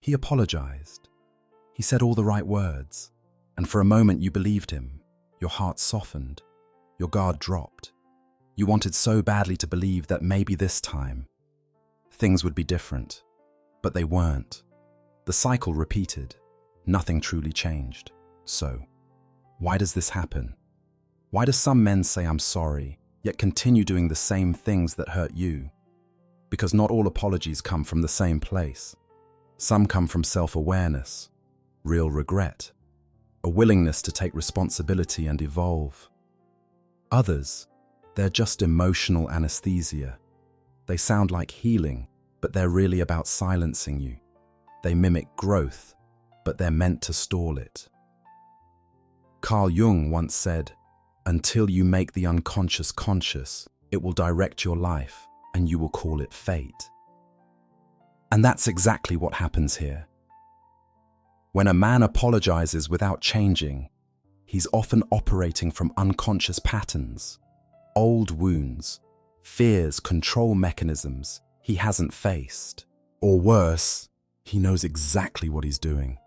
He apologized. He said all the right words. And for a moment you believed him. Your heart softened. Your guard dropped. You wanted so badly to believe that maybe this time things would be different. But they weren't. The cycle repeated. Nothing truly changed. So, why does this happen? Why do some men say I'm sorry, yet continue doing the same things that hurt you? Because not all apologies come from the same place. Some come from self-awareness, real regret, a willingness to take responsibility and evolve. Others, they're just emotional anesthesia. They sound like healing, but they're really about silencing you. They mimic growth, but they're meant to stall it. Jung once said, "Until you make the unconscious conscious, it will direct your life, and you will call it fate." And that's exactly what happens here. When a man apologizes without changing, he's often operating from unconscious patterns, old wounds, fears, control mechanisms he hasn't faced. Or worse, he knows exactly what he's doing,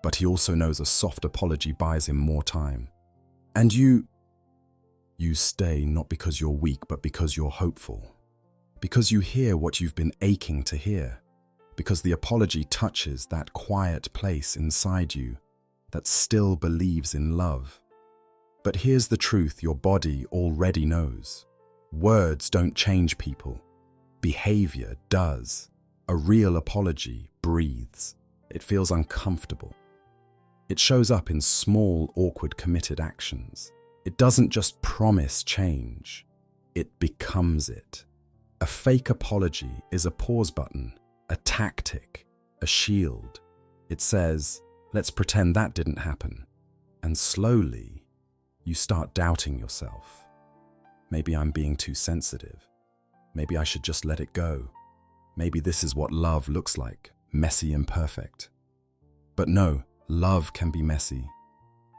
but he also knows a soft apology buys him more time. And you stay not because you're weak, but because you're hopeful. Because you hear what you've been aching to hear. Because the apology touches that quiet place inside you that still believes in love. But here's the truth your body already knows. Words don't change people. Behavior does. A real apology breathes. It feels uncomfortable. It shows up in small, awkward, committed actions. It doesn't just promise change. It becomes it. A fake apology is a pause button, a tactic, a shield. It says, let's pretend that didn't happen. And slowly, you start doubting yourself. Maybe I'm being too sensitive. Maybe I should just let it go. Maybe this is what love looks like, messy and perfect. But no, love can be messy.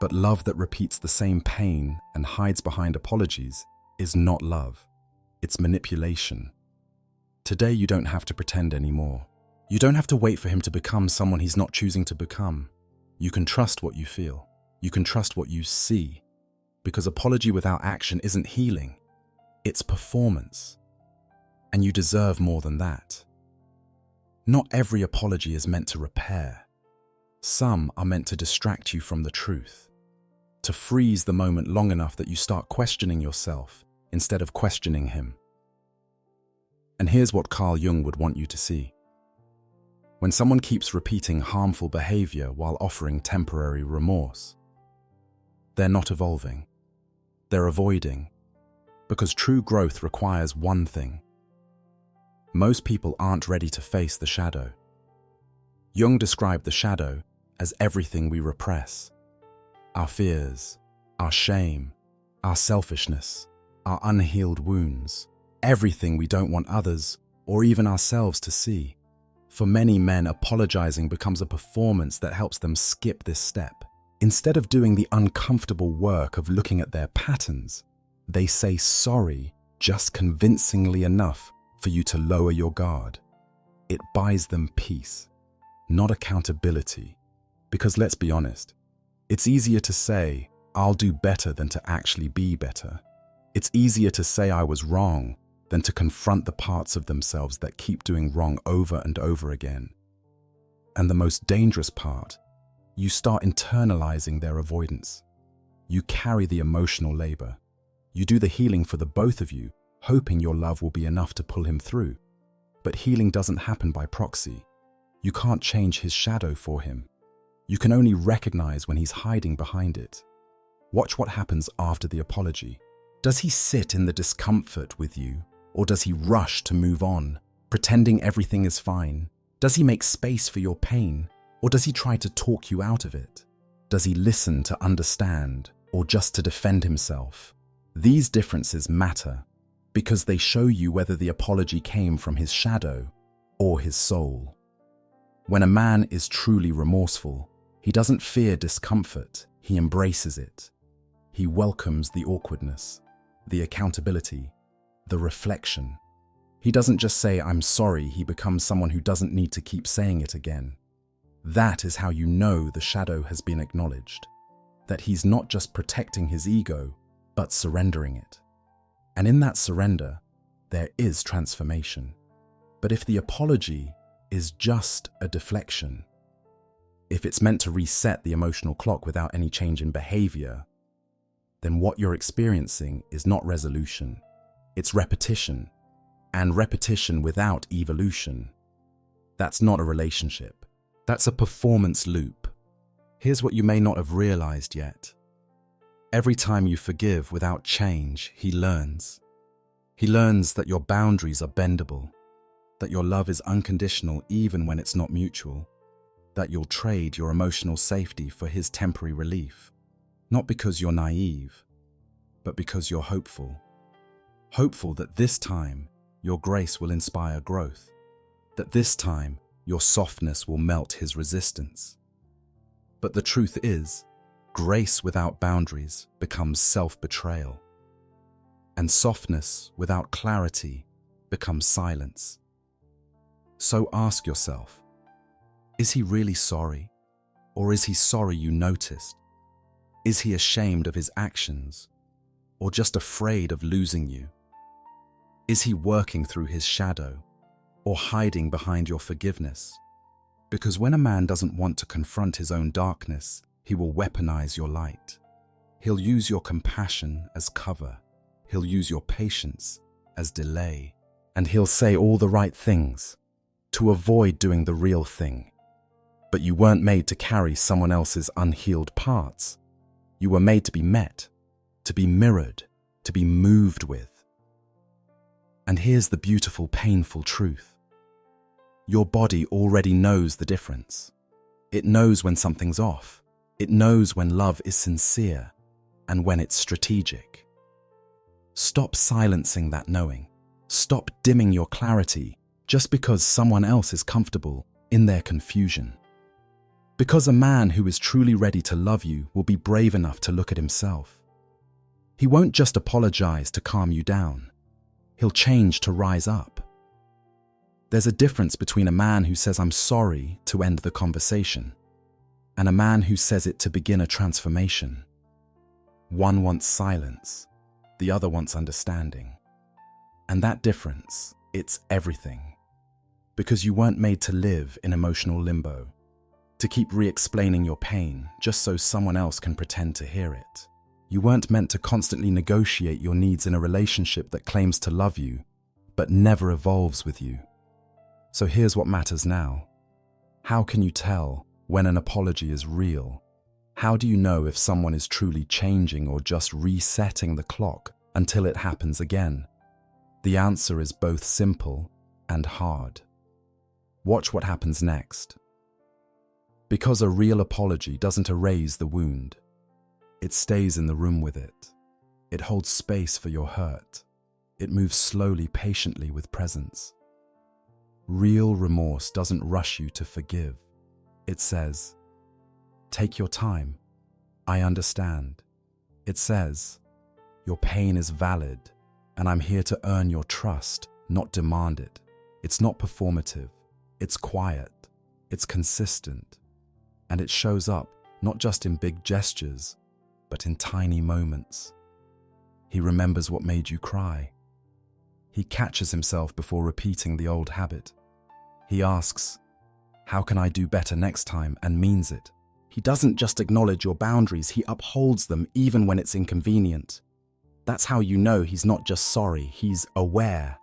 But love that repeats the same pain and hides behind apologies is not love. It's manipulation. Today you don't have to pretend anymore. You don't have to wait for him to become someone he's not choosing to become. You can trust what you feel. You can trust what you see. Because apology without action isn't healing. It's performance. And you deserve more than that. Not every apology is meant to repair. Some are meant to distract you from the truth. To freeze the moment long enough that you start questioning yourself instead of questioning him. And here's what Jung would want you to see. When someone keeps repeating harmful behavior while offering temporary remorse, they're not evolving. They're avoiding. Because true growth requires one thing. Most people aren't ready to face the shadow. Jung described the shadow as everything we repress. Our fears, our shame, our selfishness, our unhealed wounds, everything we don't want others or even ourselves to see. For many men, apologizing becomes a performance that helps them skip this step. Instead of doing the uncomfortable work of looking at their patterns, they say sorry just convincingly enough for you to lower your guard. It buys them peace, not accountability. Because let's be honest, it's easier to say, I'll do better than to actually be better. It's easier to say I was wrong than to confront the parts of themselves that keep doing wrong over and over again. And the most dangerous part, you start internalizing their avoidance. You carry the emotional labor. You do the healing for the both of you, hoping your love will be enough to pull him through. But healing doesn't happen by proxy. You can't change his shadow for him. You can only recognize when he's hiding behind it. Watch what happens after the apology. Does he sit in the discomfort with you, or does he rush to move on, pretending everything is fine? Does he make space for your pain, or does he try to talk you out of it? Does he listen to understand, or just to defend himself? These differences matter because they show you whether the apology came from his shadow or his soul. When a man is truly remorseful, he doesn't fear discomfort, he embraces it. He welcomes the awkwardness, the accountability, the reflection. He doesn't just say, I'm sorry, he becomes someone who doesn't need to keep saying it again. That is how you know the shadow has been acknowledged, that he's not just protecting his ego, but surrendering it. And in that surrender, there is transformation. But if the apology is just a deflection, if it's meant to reset the emotional clock without any change in behavior, then what you're experiencing is not resolution, it's repetition. And repetition without evolution, that's not a relationship. That's a performance loop. Here's what you may not have realized yet. Every time you forgive without change, he learns. He learns that your boundaries are bendable, that your love is unconditional even when it's not mutual, that you'll trade your emotional safety for his temporary relief, not because you're naive, but because you're hopeful. Hopeful that this time your grace will inspire growth, that this time your softness will melt his resistance. But the truth is, grace without boundaries becomes self-betrayal, and softness without clarity becomes silence. So ask yourself, is he really sorry? Or is he sorry you noticed? Is he ashamed of his actions? Or just afraid of losing you? Is he working through his shadow or hiding behind your forgiveness? Because when a man doesn't want to confront his own darkness, he will weaponize your light. He'll use your compassion as cover. He'll use your patience as delay. And he'll say all the right things to avoid doing the real thing. But you weren't made to carry someone else's unhealed parts. You were made to be met, to be mirrored, to be moved with. And here's the beautiful, painful truth. Your body already knows the difference. It knows when something's off. It knows when love is sincere and when it's strategic. Stop silencing that knowing. Stop dimming your clarity just because someone else is comfortable in their confusion. Because a man who is truly ready to love you will be brave enough to look at himself. He won't just apologize to calm you down. He'll change to rise up. There's a difference between a man who says I'm sorry to end the conversation and a man who says it to begin a transformation. One wants silence, the other wants understanding. And that difference, it's everything. Because you weren't made to live in emotional limbo, to keep re-explaining your pain just so someone else can pretend to hear it. You weren't meant to constantly negotiate your needs in a relationship that claims to love you, but never evolves with you. So here's what matters now. How can you tell when an apology is real? How do you know if someone is truly changing or just resetting the clock until it happens again? The answer is both simple and hard. Watch what happens next. Because a real apology doesn't erase the wound. It stays in the room with it. It holds space for your hurt. It moves slowly, patiently with presence. Real remorse doesn't rush you to forgive. It says, take your time. I understand. It says, your pain is valid, and I'm here to earn your trust, not demand it. It's not performative. It's quiet. It's consistent. And it shows up not just in big gestures, but in tiny moments. He remembers what made you cry. He catches himself before repeating the old habit. He asks, how can I do better next time, and means it. He doesn't just acknowledge your boundaries, he upholds them even when it's inconvenient. That's how you know he's not just sorry, he's aware.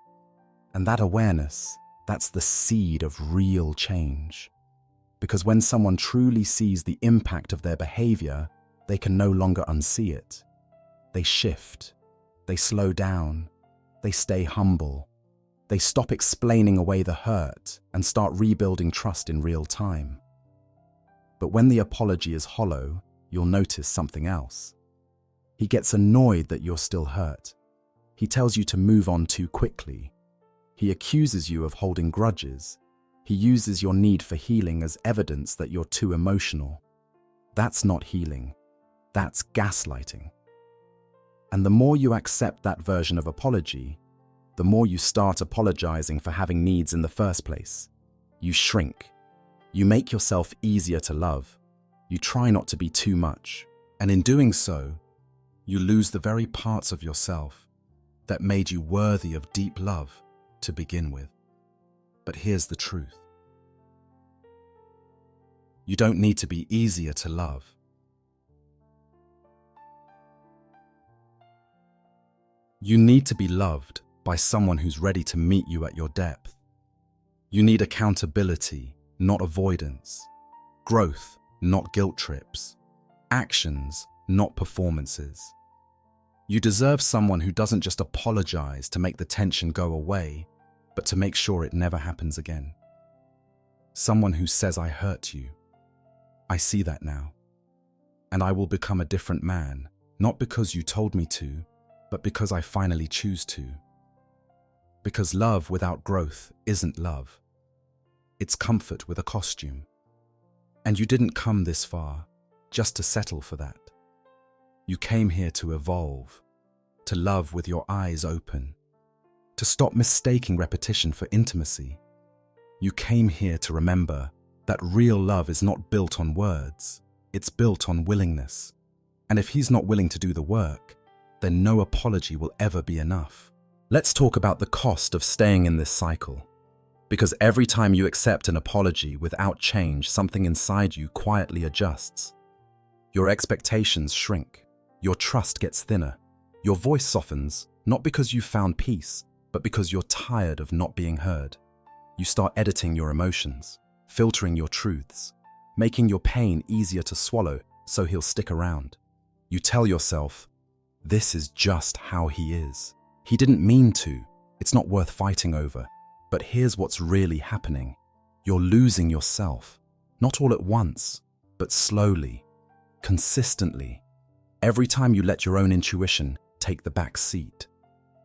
And that awareness, that's the seed of real change. Because when someone truly sees the impact of their behavior, they can no longer unsee it. They shift. They slow down. They stay humble. They stop explaining away the hurt and start rebuilding trust in real time. But when the apology is hollow, you'll notice something else. He gets annoyed that you're still hurt. He tells you to move on too quickly. He accuses you of holding grudges. He uses your need for healing as evidence that you're too emotional. That's not healing. That's gaslighting. And the more you accept that version of apology, the more you start apologizing for having needs in the first place. You shrink. You make yourself easier to love. You try not to be too much. And in doing so, you lose the very parts of yourself that made you worthy of deep love to begin with. But here's the truth. You don't need to be easier to love. You need to be loved by someone who's ready to meet you at your depth. You need accountability, not avoidance. Growth, not guilt trips. Actions, not performances. You deserve someone who doesn't just apologize to make the tension go away, but to make sure it never happens again. Someone who says, "I hurt you. I see that now. And I will become a different man, not because you told me to, but because I finally choose to." Because love without growth isn't love. It's comfort with a costume. And you didn't come this far just to settle for that. You came here to evolve, to love with your eyes open, to stop mistaking repetition for intimacy. You came here to remember that real love is not built on words, it's built on willingness. And if he's not willing to do the work, then no apology will ever be enough. Let's talk about the cost of staying in this cycle. Because every time you accept an apology without change, something inside you quietly adjusts. Your expectations shrink, your trust gets thinner, your voice softens, not because you've found peace, but because you're tired of not being heard. You start editing your emotions, filtering your truths, making your pain easier to swallow so he'll stick around. You tell yourself, this is just how he is. He didn't mean to. It's not worth fighting over. But here's what's really happening. You're losing yourself, not all at once, but slowly, consistently. Every time you let your own intuition take the back seat.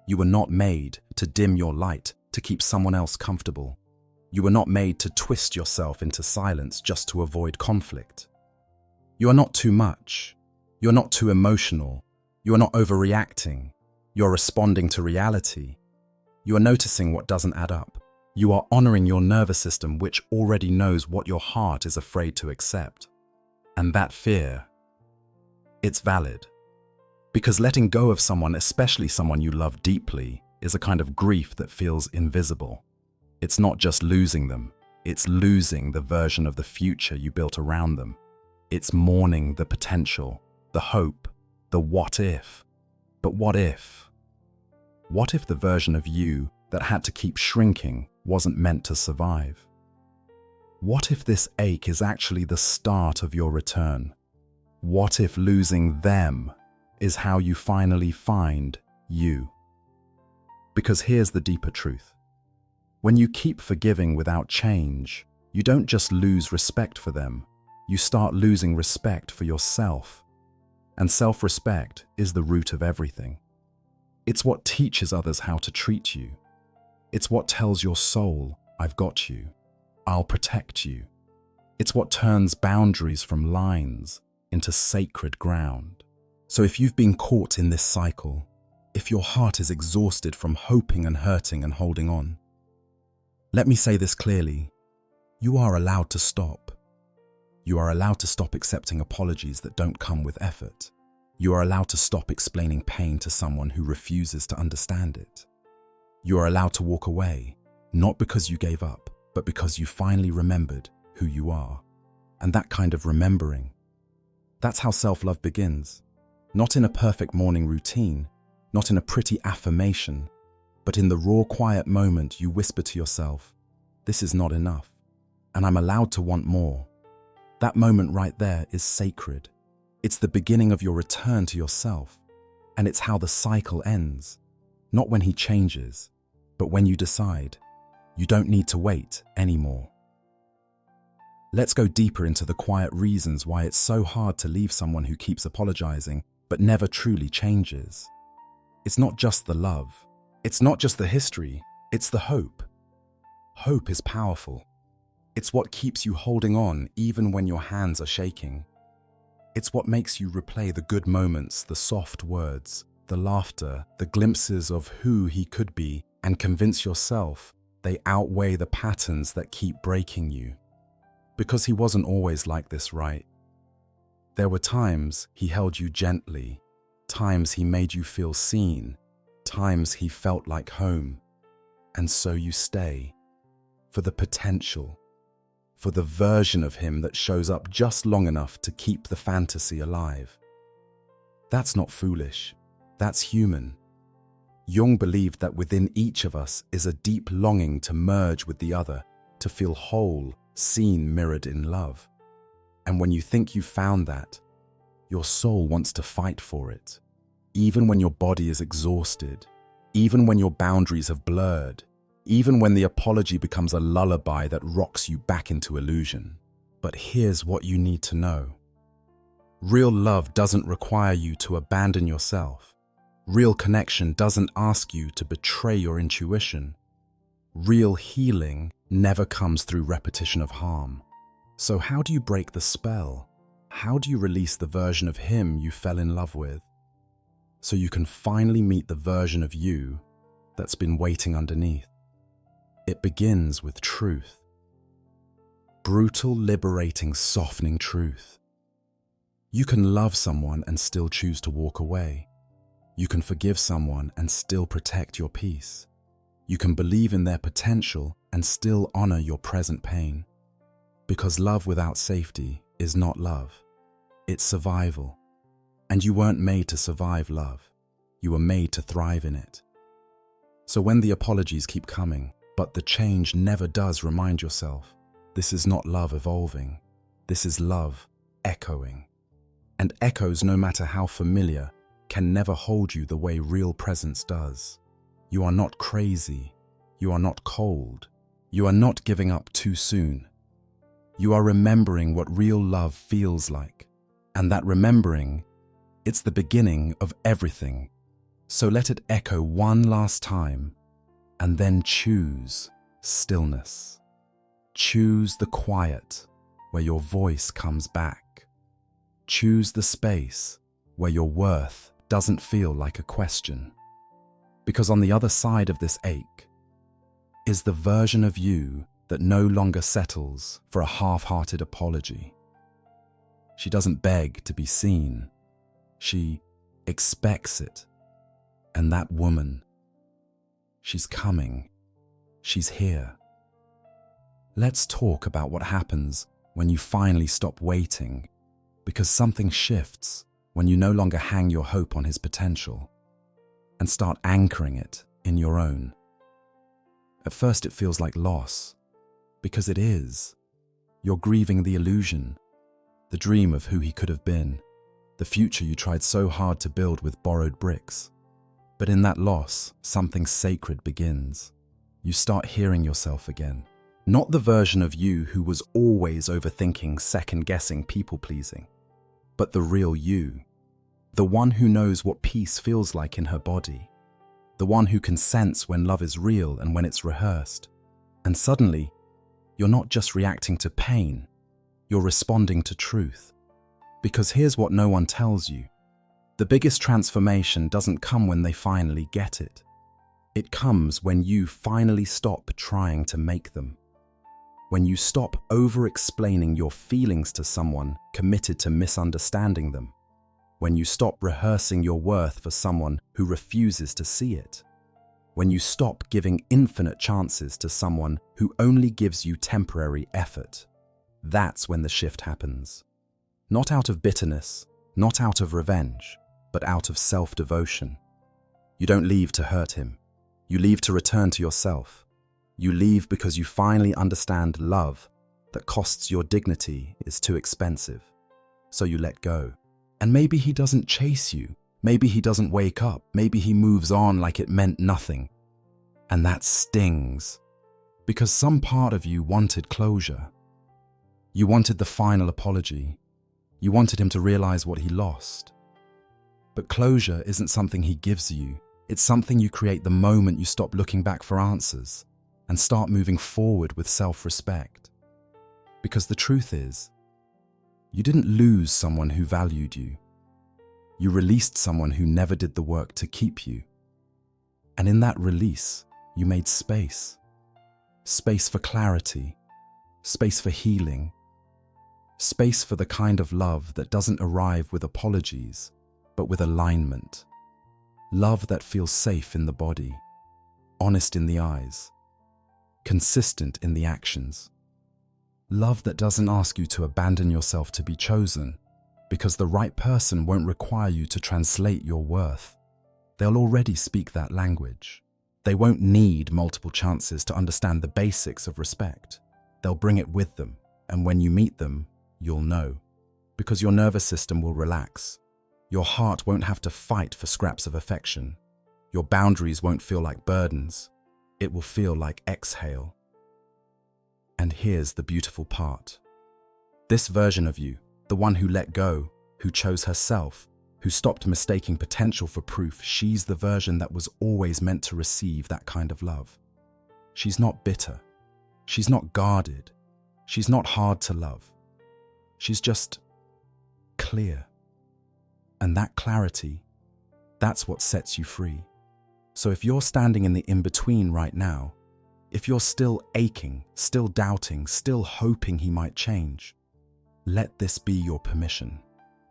You were not made to dim your light to keep someone else comfortable. You were not made to twist yourself into silence just to avoid conflict. You are not too much. You're not too emotional. You are not overreacting. You're responding to reality. You are noticing what doesn't add up. You are honoring your nervous system, which already knows what your heart is afraid to accept. And that fear, it's valid. Because letting go of someone, especially someone you love deeply, is a kind of grief that feels invisible. It's not just losing them, it's losing the version of the future you built around them. It's mourning the potential, the hope, the what if. But what if? What if the version of you that had to keep shrinking wasn't meant to survive? What if this ache is actually the start of your return? What if losing them is how you finally find you? Because here's the deeper truth. When you keep forgiving without change, you don't just lose respect for them, you start losing respect for yourself. And self-respect is the root of everything. It's what teaches others how to treat you. It's what tells your soul, I've got you, I'll protect you. It's what turns boundaries from lines into sacred ground. So if you've been caught in this cycle, if your heart is exhausted from hoping and hurting and holding on, let me say this clearly, you are allowed to stop. You are allowed to stop accepting apologies that don't come with effort. You are allowed to stop explaining pain to someone who refuses to understand it. You are allowed to walk away, not because you gave up, but because you finally remembered who you are. And that kind of remembering, that's how self-love begins. Not in a perfect morning routine, not in a pretty affirmation, but in the raw, quiet moment you whisper to yourself, this is not enough, and I'm allowed to want more. That moment right there is sacred. It's the beginning of your return to yourself, and it's how the cycle ends. Not when he changes, but when you decide you don't need to wait anymore. Let's go deeper into the quiet reasons why it's so hard to leave someone who keeps apologizing but never truly changes. It's not just the love. It's not just the history. It's the hope. Hope is powerful. It's what keeps you holding on even when your hands are shaking. It's what makes you replay the good moments, the soft words, the laughter, the glimpses of who he could be, and convince yourself they outweigh the patterns that keep breaking you. Because he wasn't always like this, right? There were times he held you gently, times he made you feel seen, times he felt like home. And so you stay, for the potential, for the version of him that shows up just long enough to keep the fantasy alive. That's not foolish, that's human. Jung believed that within each of us is a deep longing to merge with the other, to feel whole, seen, mirrored in love. And when you think you've found that, your soul wants to fight for it. Even when your body is exhausted, even when your boundaries have blurred, even when the apology becomes a lullaby that rocks you back into illusion. But here's what you need to know. Real love doesn't require you to abandon yourself. Real connection doesn't ask you to betray your intuition. Real healing never comes through repetition of harm. So how do you break the spell? How do you release the version of him you fell in love with? So you can finally meet the version of you that's been waiting underneath. It begins with truth. Brutal, liberating, softening truth. You can love someone and still choose to walk away. You can forgive someone and still protect your peace. You can believe in their potential and still honor your present pain. Because love without safety is not love. It's survival. And you weren't made to survive love. You were made to thrive in it. So when the apologies keep coming, but the change never does, remind yourself, this is not love evolving. This is love echoing. And echoes, no matter how familiar, can never hold you the way real presence does. You are not crazy. You are not cold. You are not giving up too soon. You are remembering what real love feels like. And that remembering, it's the beginning of everything. So let it echo one last time, and then choose stillness. Choose the quiet where your voice comes back. Choose the space where your worth doesn't feel like a question. Because on the other side of this ache is the version of you that no longer settles for a half-hearted apology. She doesn't beg to be seen. She expects it. And that woman, she's coming. She's here. Let's talk about what happens when you finally stop waiting, because something shifts when you no longer hang your hope on his potential and start anchoring it in your own. At first it feels like loss, because it is. You're grieving the illusion, the dream of who he could have been, the future you tried so hard to build with borrowed bricks. But in that loss, something sacred begins. You start hearing yourself again. Not the version of you who was always overthinking, second-guessing, people-pleasing, but the real you. The one who knows what peace feels like in her body. The one who can sense when love is real and when it's rehearsed. And suddenly, you're not just reacting to pain, you're responding to truth. Because here's what no one tells you. The biggest transformation doesn't come when they finally get it. It comes when you finally stop trying to make them. When you stop over-explaining your feelings to someone committed to misunderstanding them. When you stop rehearsing your worth for someone who refuses to see it. When you stop giving infinite chances to someone who only gives you temporary effort. That's when the shift happens. Not out of bitterness, not out of revenge, but out of self-devotion. You don't leave to hurt him. You leave to return to yourself. You leave because you finally understand love that costs your dignity is too expensive. So you let go. And maybe he doesn't chase you. Maybe he doesn't wake up. Maybe he moves on like it meant nothing. And that stings. Because some part of you wanted closure. You wanted the final apology. You wanted him to realize what he lost. But closure isn't something he gives you. It's something you create the moment you stop looking back for answers and start moving forward with self-respect. Because the truth is, you didn't lose someone who valued you. You released someone who never did the work to keep you. And in that release, you made space. Space for clarity, space for healing, Space for the kind of love that doesn't arrive with apologies, but with alignment. Love that feels safe in the body, honest in the eyes, consistent in the actions. Love that doesn't ask you to abandon yourself to be chosen, because the right person won't require you to translate your worth. They'll already speak that language. They won't need multiple chances to understand the basics of respect. They'll bring it with them, and when you meet them, you'll know. Because your nervous system will relax. Your heart won't have to fight for scraps of affection. Your boundaries won't feel like burdens. It will feel like exhale. And here's the beautiful part. This version of you, the one who let go, who chose herself, who stopped mistaking potential for proof, she's the version that was always meant to receive that kind of love. She's not bitter. She's not guarded. She's not hard to love. She's just clear. And that clarity, that's what sets you free. So if you're standing in the in-between right now, if you're still aching, still doubting, still hoping he might change, let this be your permission.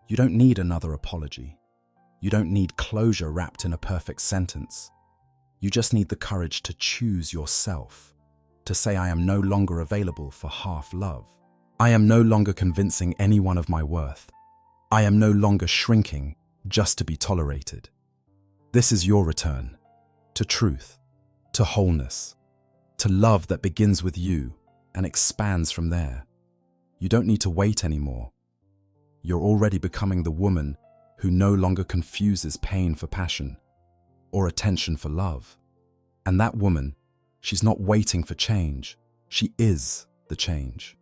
You don't need another apology. You don't need closure wrapped in a perfect sentence. You just need the courage to choose yourself, to say, I am no longer available for half love. I am no longer convincing anyone of my worth. I am no longer shrinking just to be tolerated. This is your return to truth, to wholeness, to love that begins with you and expands from there. You don't need to wait anymore. You're already becoming the woman who no longer confuses pain for passion or attention for love. And that woman, she's not waiting for change. She is the change.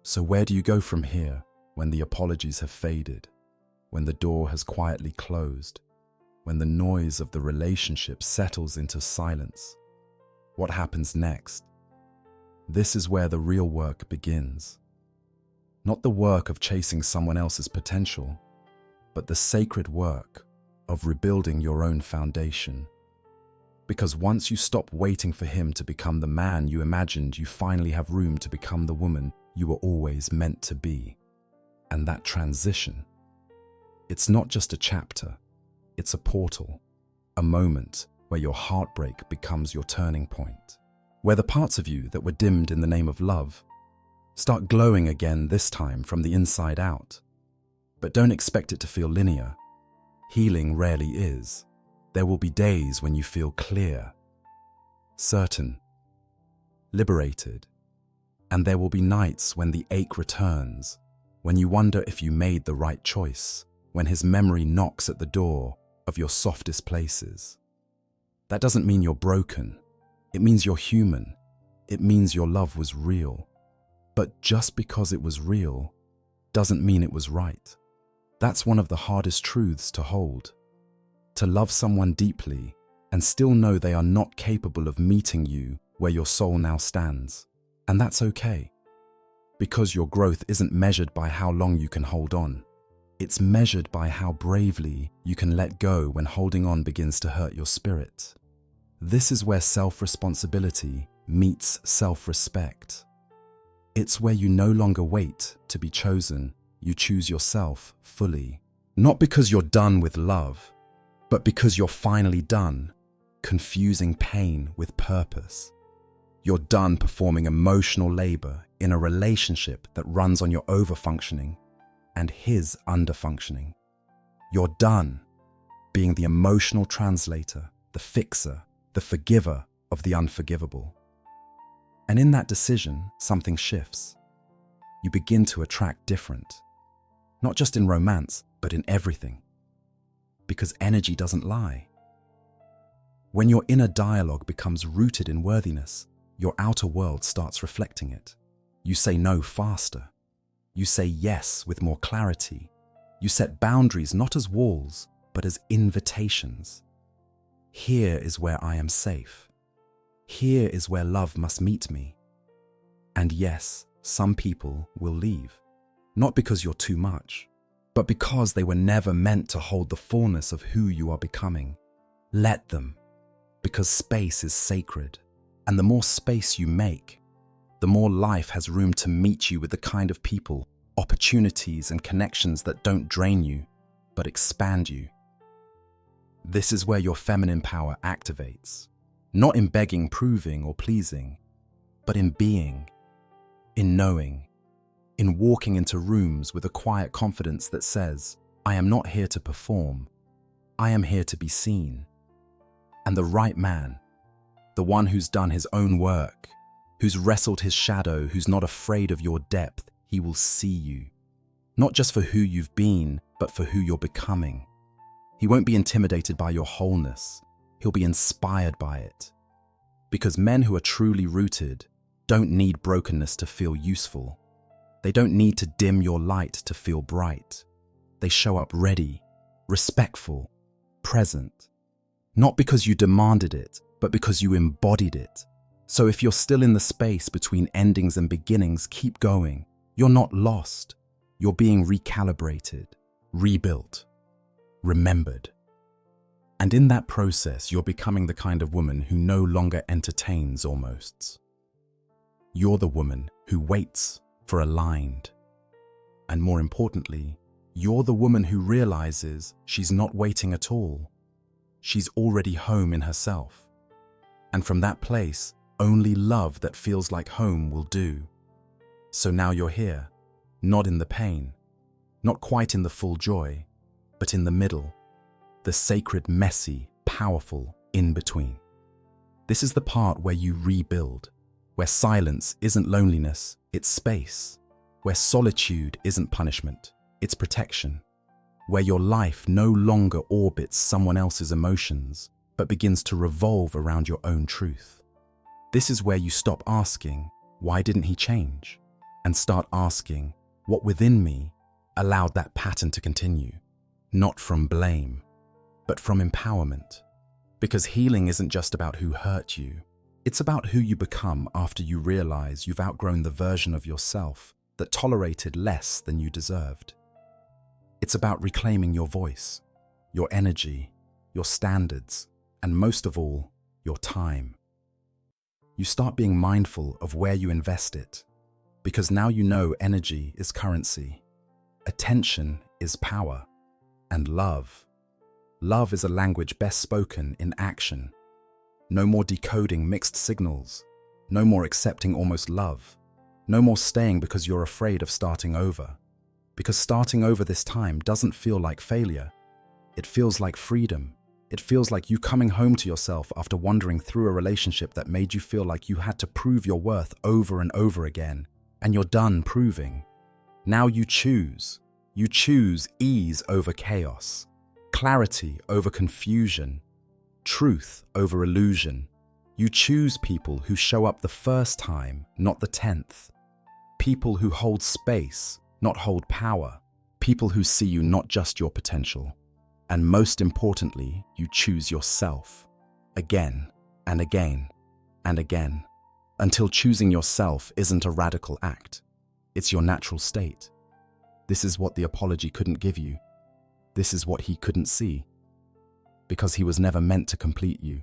So where do you go from here when the apologies have faded, when the door has quietly closed, when the noise of the relationship settles into silence? What happens next? This is where the real work begins. Not the work of chasing someone else's potential, but the sacred work of rebuilding your own foundation. Because once you stop waiting for him to become the man you imagined, you finally have room to become the woman you were always meant to be. And that transition, it's not just a chapter, it's a portal, a moment where your heartbreak becomes your turning point, where the parts of you that were dimmed in the name of love start glowing again, this time from the inside out. But don't expect it to feel linear. Healing rarely is. There will be days when you feel clear, certain, liberated. And there will be nights when the ache returns, when you wonder if you made the right choice, when his memory knocks at the door of your softest places. That doesn't mean you're broken. It means you're human. It means your love was real. But just because it was real doesn't mean it was right. That's one of the hardest truths to hold. To love someone deeply and still know they are not capable of meeting you where your soul now stands. And that's okay. Because your growth isn't measured by how long you can hold on. It's measured by how bravely you can let go when holding on begins to hurt your spirit. This is where self-responsibility meets self-respect. It's where you no longer wait to be chosen, you choose yourself fully. Not because you're done with love, but because you're finally done confusing pain with purpose. You're done performing emotional labor in a relationship that runs on your overfunctioning and his underfunctioning. You're done being the emotional translator, the fixer, the forgiver of the unforgivable. And in that decision, something shifts. You begin to attract different. Not just in romance, but in everything. Because energy doesn't lie. When your inner dialogue becomes rooted in worthiness, your outer world starts reflecting it. You say no faster. You say yes with more clarity. You set boundaries not as walls, but as invitations. Here is where I am safe. Here is where love must meet me. And yes, some people will leave. Not because you're too much, but because they were never meant to hold the fullness of who you are becoming. Let them, because space is sacred. And the more space you make, the more life has room to meet you with the kind of people opportunities and connections that don't drain you, but expand you. This is where your feminine power activates, not in begging, proving, or pleasing, but in being, in knowing, in walking into rooms with a quiet confidence that says, I am not here to perform, I am here to be seen. And the right man, the one who's done his own work, who's wrestled his shadow, who's not afraid of your depth, he will see you, not just for who you've been, but for who you're becoming. He won't be intimidated by your wholeness, he'll be inspired by it. Because men who are truly rooted don't need brokenness to feel useful. They don't need to dim your light to feel bright. They show up ready, respectful, present. Not because you demanded it, but because you embodied it. So if you're still in the space between endings and beginnings, keep going. You're not lost. You're being recalibrated, rebuilt, remembered. And in that process, you're becoming the kind of woman who no longer entertains almosts. You're the woman who waits for aligned. And more importantly, you're the woman who realizes she's not waiting at all. She's already home in herself. And from that place, only love that feels like home will do. So now you're here, not in the pain, not quite in the full joy, but in the middle, the sacred, messy, powerful in-between. This is the part where you rebuild, where silence isn't loneliness, it's space, where solitude isn't punishment, it's protection, where your life no longer orbits someone else's emotions, but begins to revolve around your own truth. This is where you stop asking, why didn't he change? And start asking, what within me allowed that pattern to continue? Not from blame, but from empowerment. Because healing isn't just about who hurt you, it's about who you become after you realize you've outgrown the version of yourself that tolerated less than you deserved. It's about reclaiming your voice, your energy, your standards, and most of all, your time. You start being mindful of where you invest it, because now you know energy is currency, attention is power, and love. Love is a language best spoken in action. No more decoding mixed signals, no more accepting almost love, no more staying because you're afraid of starting over. Because starting over this time doesn't feel like failure. It feels like freedom. It feels like you coming home to yourself after wandering through a relationship that made you feel like you had to prove your worth over and over again, and you're done proving. Now you choose. You choose ease over chaos, clarity over confusion, truth over illusion. You choose people who show up the first time, not the 10th. People who hold space, not hold power. People who see you not just your potential. And most importantly, you choose yourself. Again and again and again. Until choosing yourself isn't a radical act. It's your natural state. This is what the apology couldn't give you. This is what he couldn't see. Because he was never meant to complete you.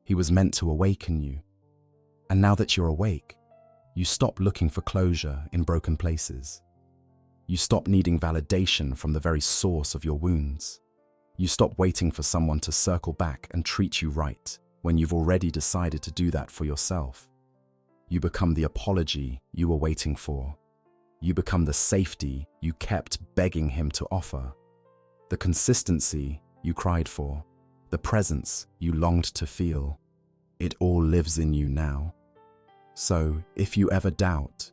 He was meant to awaken you. And now that you're awake, you stop looking for closure in broken places. You stop needing validation from the very source of your wounds. You stop waiting for someone to circle back and treat you right when you've already decided to do that for yourself. You become the apology you were waiting for. You become the safety you kept begging him to offer. The consistency you cried for. The presence you longed to feel. It all lives in you now. So, if you ever doubt,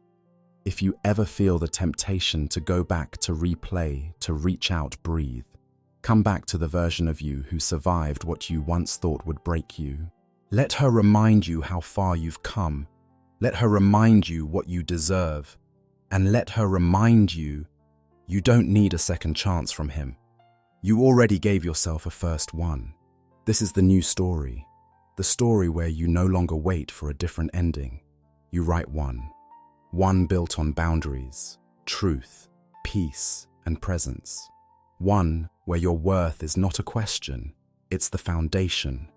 if you ever feel the temptation to go back, to replay, to reach out, breathe, come back to the version of you who survived what you once thought would break you. Let her remind you how far you've come. Let her remind you what you deserve. And let her remind you, you don't need a second chance from him. You already gave yourself a first one. This is the new story. The story where you no longer wait for a different ending. You write one. One built on boundaries, truth, peace, and presence. One where your worth is not a question, it's the foundation.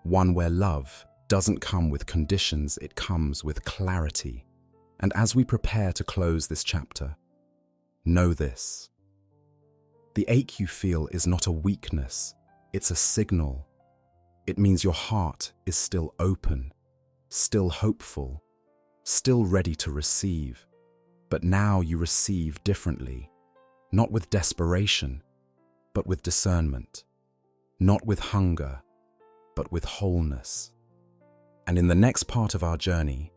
One where love doesn't come with conditions, it comes with clarity. And as we prepare to close this chapter, know this. The ache you feel is not a weakness, it's a signal. It means your heart is still open, still hopeful, still ready to receive. But now you receive differently, not with desperation, but with discernment, not with hunger, but with wholeness. And in the next part of our journey,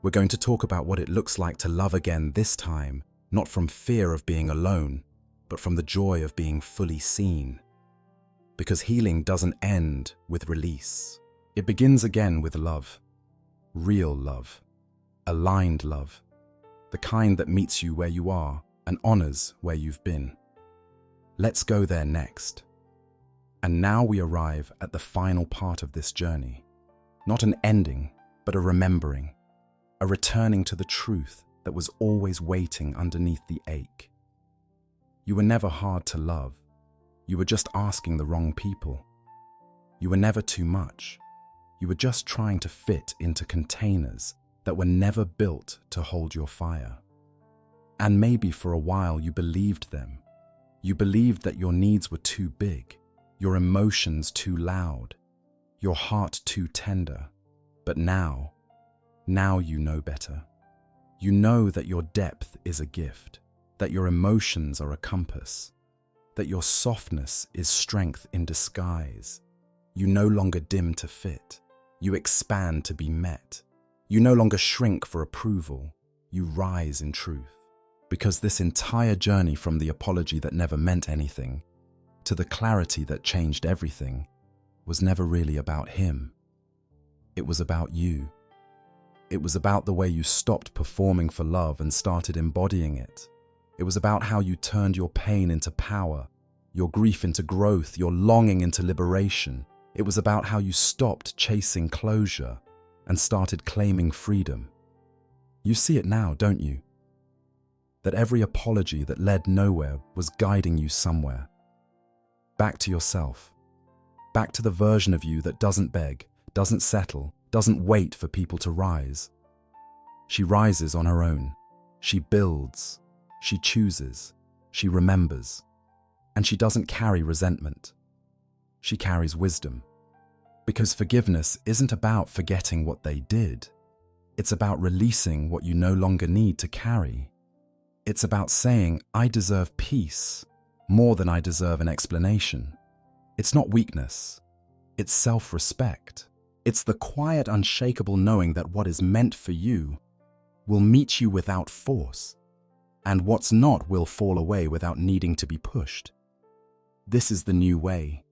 we're going to talk about what it looks like to love again, this time, not from fear of being alone, but from the joy of being fully seen. Because healing doesn't end with release. It begins again with love, real love, aligned love, the kind that meets you where you are and honors where you've been. Let's go there next. And now we arrive at the final part of this journey. Not an ending, but a remembering, a returning to the truth that was always waiting underneath the ache. You were never hard to love. You were just asking the wrong people. You were never too much. You were just trying to fit into containers that were never built to hold your fire. And maybe for a while you believed them. You believed that your needs were too big, your emotions too loud, your heart too tender. But now you know better. You know that your depth is a gift, that your emotions are a compass, that your softness is strength in disguise. You no longer dim to fit. You expand to be met. You no longer shrink for approval. You rise in truth. Because this entire journey from the apology that never meant anything to the clarity that changed everything was never really about him. It was about you. It was about the way you stopped performing for love and started embodying it. It was about how you turned your pain into power, your grief into growth, your longing into liberation. It was about how you stopped chasing closure and started claiming freedom. You see it now, don't you? That every apology that led nowhere was guiding you somewhere. Back to yourself. Back to the version of you that doesn't beg, doesn't settle, doesn't wait for people to rise. She rises on her own. She builds. She chooses. She remembers. And she doesn't carry resentment. She carries wisdom. Because forgiveness isn't about forgetting what they did. It's about releasing what you no longer need to carry. It's about saying, I deserve peace more than I deserve an explanation. It's not weakness. It's self-respect. It's the quiet, unshakable knowing that what is meant for you will meet you without force, and what's not will fall away without needing to be pushed. This is the new way,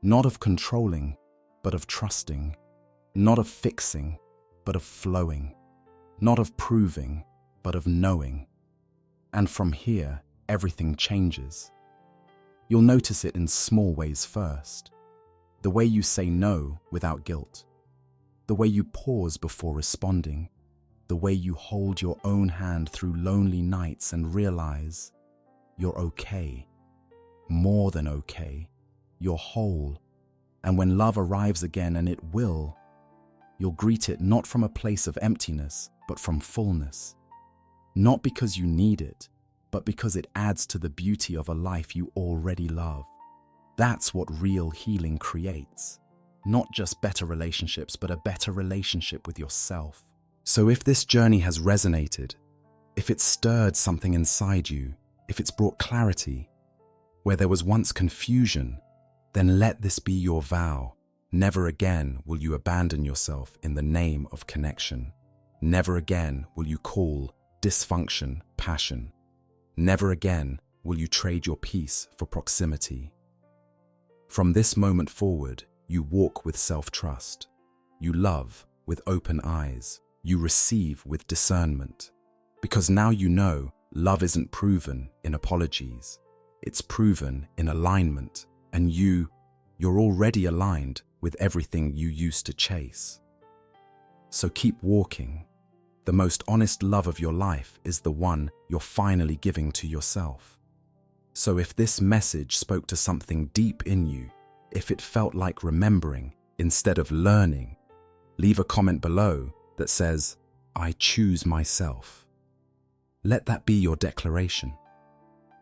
not of controlling, but of trusting, not of fixing, but of flowing, not of proving, but of knowing. And from here, everything changes. You'll notice it in small ways first. The way you say no without guilt. The way you pause before responding. The way you hold your own hand through lonely nights and realize you're okay. More than okay. You're whole. And when love arrives again, and it will, you'll greet it not from a place of emptiness, but from fullness. Not because you need it, but because it adds to the beauty of a life you already love. That's what real healing creates. Not just better relationships, but a better relationship with yourself. So if this journey has resonated, if it's stirred something inside you, if it's brought clarity, where there was once confusion, then let this be your vow. Never again will you abandon yourself in the name of connection. Never again will you call dysfunction passion. Never again will you trade your peace for proximity. From this moment forward, you walk with self-trust. You love with open eyes. You receive with discernment. Because now you know love isn't proven in apologies. It's proven in alignment. And you're already aligned with everything you used to chase. So keep walking. The most honest love of your life is the one you're finally giving to yourself. So if this message spoke to something deep in you, if it felt like remembering instead of learning, leave a comment below that says, I choose myself. Let that be your declaration.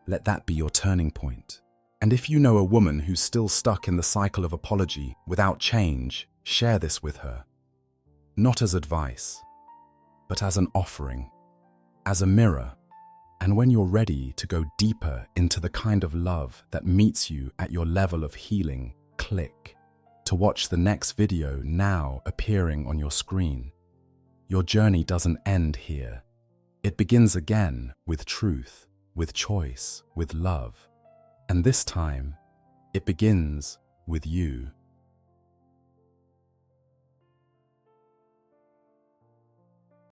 Let that be your turning point. And if you know a woman who's still stuck in the cycle of apology without change, share this with her. Not as advice, but as an offering, as a mirror. And when you're ready to go deeper into the kind of love that meets you at your level of healing, click to watch the next video now appearing on your screen. Your journey doesn't end here. It begins again with truth, with choice, with love. And this time, it begins with you.